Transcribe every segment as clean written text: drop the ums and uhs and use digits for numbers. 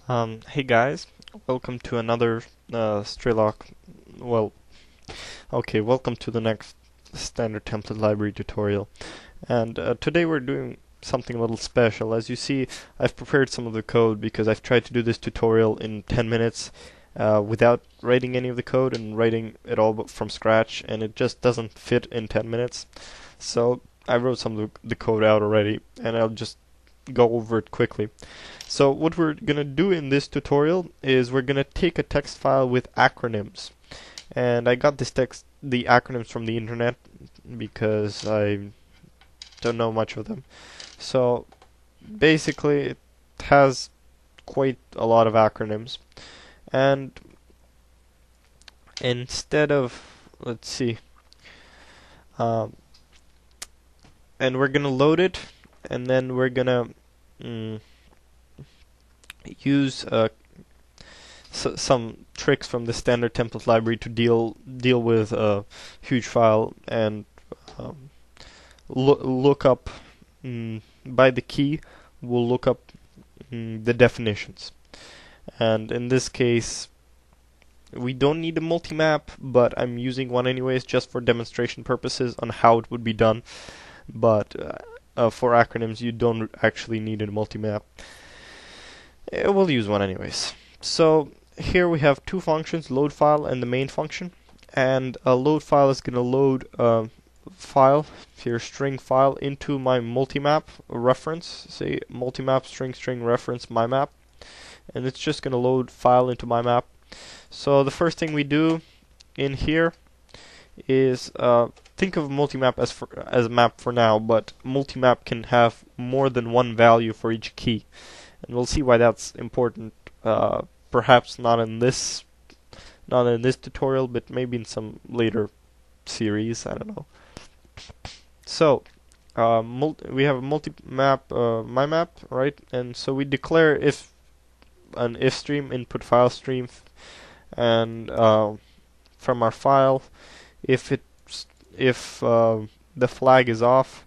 Hey guys, welcome to another Strelok. Well, okay, welcome to the next standard template library tutorial. And today we're doing something a little special. As you see, I've prepared some of the code because I've tried to do this tutorial in 10 minutes without writing any of the code and writing it all from scratch, and it just doesn't fit in 10 minutes. So I wrote some of the code out already, and I'll just go over it quickly. So what we're gonna do in this tutorial is we're gonna take a text file with acronyms, and I got the acronyms from the internet because I don't know much of them. So basically, it has quite a lot of acronyms, and instead of let's see, um, and we're gonna load it, and then we're gonna use some tricks from the standard template library to deal with a huge file and um, look up by the key. We'll look up the definitions, and in this case we don't need a multimap, but I'm using one anyways just for demonstration purposes on how it would be done. But for acronyms you don't actually need a multimap. We'll use one anyways. So here we have two functions, load file and the main function. And a load file is going to load a file, here string file, into my multimap reference. Say multimap string reference my map, and it's just going to load file into my map. So the first thing we do in here is think of multimap as a map for now, but multimap can have more than one value for each key, and we'll see why that's important. Perhaps not in this tutorial, but maybe in some later series. I don't know. So we have a multimap, my map, right? And so we declare an if stream, input file stream, and from our file, if the flag is off,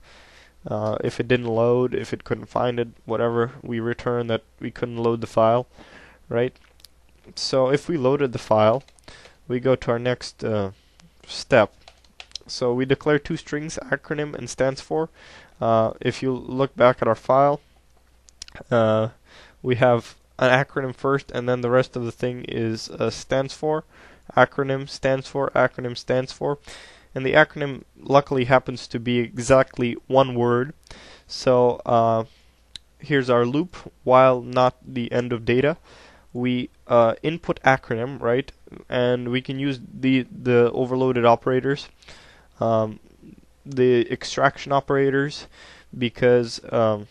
if it didn't load, if it couldn't find it, whatever, we return that we couldn't load the file, right? So if we loaded the file, we go to our next step. So we declare two strings, acronym and stands for. If you look back at our file, we have an acronym first, and then the rest of the thing is stands for, acronym stands for, acronym stands for. And the acronym luckily happens to be exactly one word. So here's our loop, while not the end of data. We input acronym, right? And we can use the overloaded operators, the extraction operators, because the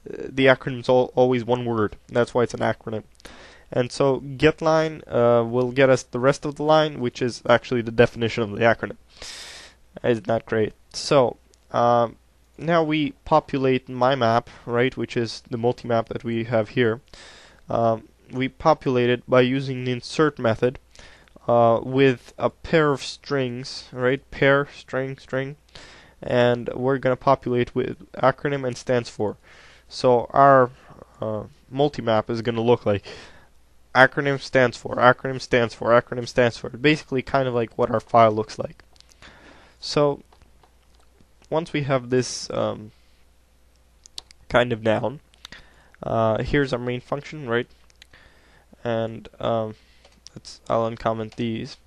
acronym is always one word. That's why it's an acronym. And so getLine will get us the rest of the line, which is actually the definition of the acronym. Isn't that great? So now we populate my map, right, which is the multimap that we have here. We populate it by using the insert method with a pair of strings, right? Pair, string, and we're going to populate with acronym and stands for. So our multimap is going to look like acronym stands for, acronym stands for, acronym stands for. Basically kind of like what our file looks like. So once we have this kind of down, here's our main function, right? And I'll uncomment these.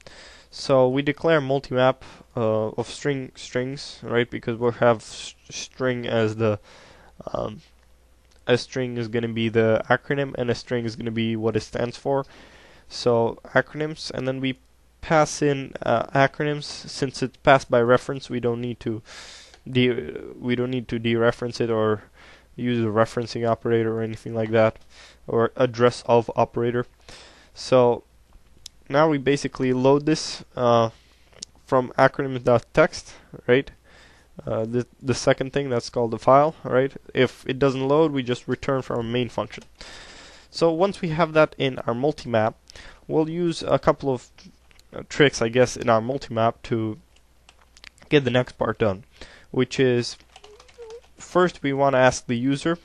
So we declare multimap of strings, right? Because we'll have string as the a string is going to be the acronym, and a string is going to be what it stands for. So acronyms, and then we pass in acronyms. Since it's passed by reference, we don't need to dereference it or use a referencing operator or anything like that, or address of operator. So now we basically load this from acronyms.txt, right? The second thing, that's called the file, right? If it doesn't load, we just return from our main function. So once we have that in our multimap, we'll use a couple of tricks, I guess, in our multimap to get the next part done, which is first we want to ask the user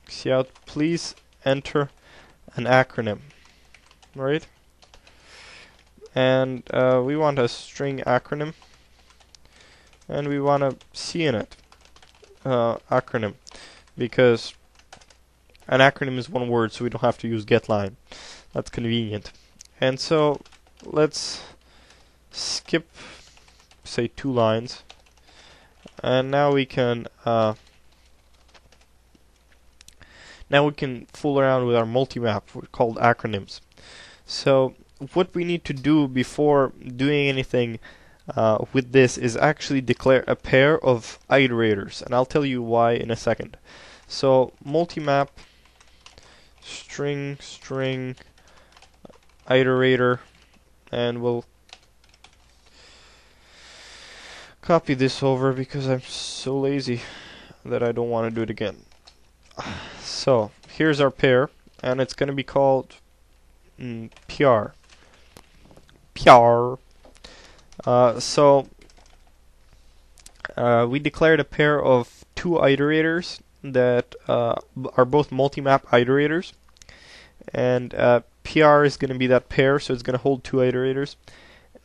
cout, please enter an acronym, right? And we want a string acronym, and we want a cnet acronym, because an acronym is one word, so we don't have to use getLine. That's convenient. And so let's skip, say, 2 lines, and now we can fool around with our multimap called acronyms. So what we need to do before doing anything with this is actually declare a pair of iterators, and I'll tell you why in a second. So multimap string iterator, and we'll copy this over because I'm so lazy that I don't want to do it again. So here's our pair, and it's going to be called PR. So we declared a pair of 2 iterators that are both multimap iterators, and PR is going to be that pair, so it's going to hold 2 iterators.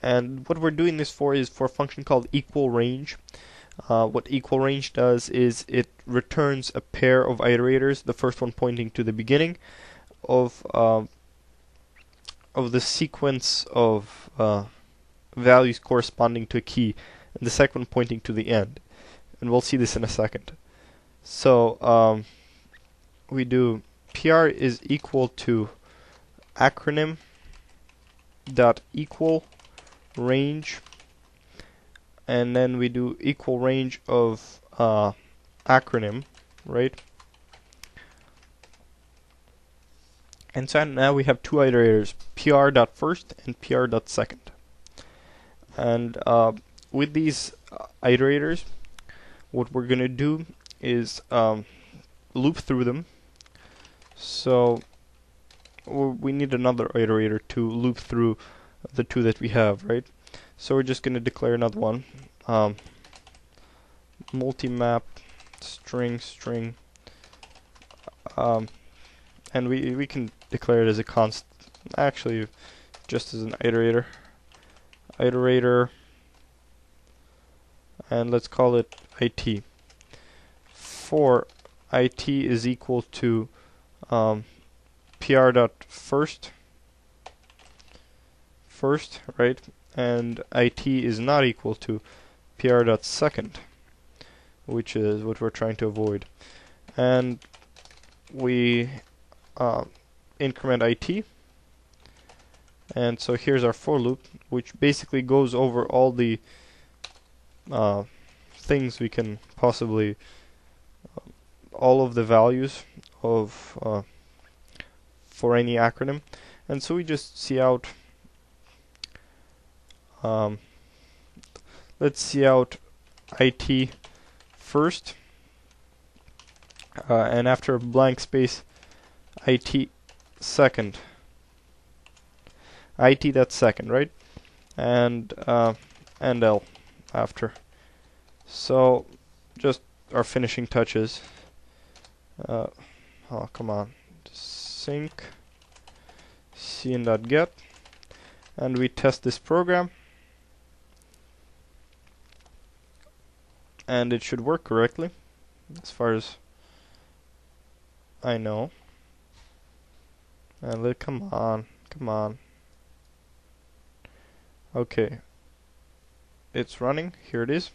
And what we're doing this for is for a function called equal range. What equal range does is it returns a pair of iterators, the first one pointing to the beginning of the sequence of values corresponding to a key, and the second one pointing to the end. And we'll see this in a second. So we do PR is equal to acronym dot equal range, and then we do equal range of acronym, right? And so now we have 2 iterators, PR.first and PR.second. And with these iterators, what we're going to do is loop through them. So we need another iterator to loop through the 2 that we have, right? So we're just going to declare another one, multimap string, and we can declare it as a const, actually just as an iterator, and let's call it IT. For IT is equal to PR.first, right? And IT is not equal to PR.second, which is what we're trying to avoid. And we increment IT, and so here's our for loop, which basically goes over all the things we can possibly, all of the values of for any acronym. And so we just cout, let's cout IT first, and after a blank space, IT second. IT, that's second, right? And L after. So just our finishing touches. Oh, come on. Sync cn.get, and we test this program, and it should work correctly as far as I know. And come on. Okay, it's running. Here it is.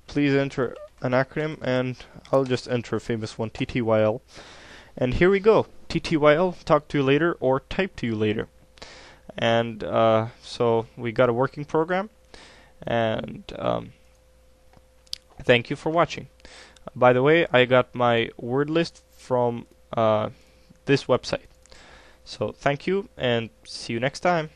Please enter an acronym, and I'll just enter a famous one, TTYL. And here we go. TTYL, talk to you later, or type to you later. And so we got a working program, and thank you for watching. By the way, I got my word list from this website. So thank you, and see you next time.